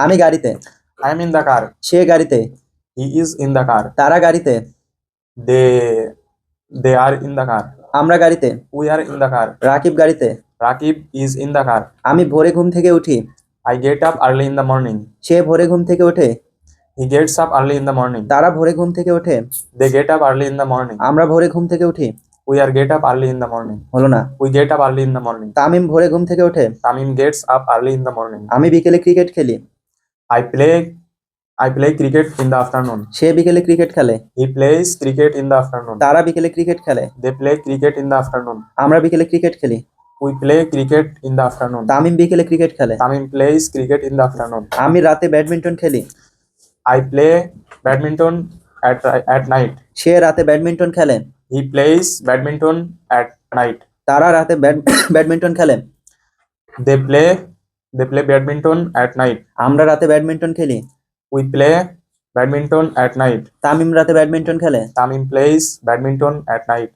আমি গাড়িতে। I am in the car. সে গাড়িতে। He is in the car. তারা গাড়িতে। They are in the car. আমরা গাড়িতে। We are in the car. Rakib গাড়িতে। Rakib is in the car. আমি ভোরে ঘুম থেকে উঠি। I get up early in the morning. সে ভোরে ঘুম থেকে ওঠে। He gets up early in the morning. তারা ভোরে ঘুম থেকে ওঠে। They get up early in the morning. আমরা ভোরে ঘুম থেকে উঠি। We are get up early in the morning. হলো না। We get up early in the morning. Tamim ভোরে ঘুম থেকে ওঠে। Tamim gets up early in the morning. আমি বিকেলে ক্রিকেট খেলি। I play cricket in the afternoon. সে বিকেলে ক্রিকেট খেলে। He plays cricket in the afternoon. তারা বিকেলে ক্রিকেট খেলে। They play cricket in the afternoon. আমরা বিকেলে ক্রিকেট খেলি। We play cricket in the afternoon. Tamim বিকেলে ক্রিকেট খেলে। Tamim plays cricket in the afternoon. আমি রাতে ব্যাডমিন্টন খেলি। I play badminton at night. সে রাতে ব্যাডমিন্টন খেলে। He plays badminton at night. তারা রাতে ব্যাডমিন্টন খেলে। They play badminton at night. আমরা রাতে ব্যাডমিন্টন খেলি। We play badminton at night. Tamim রাতে ব্যাডমিন্টন খেলে। Tamim plays badminton at night.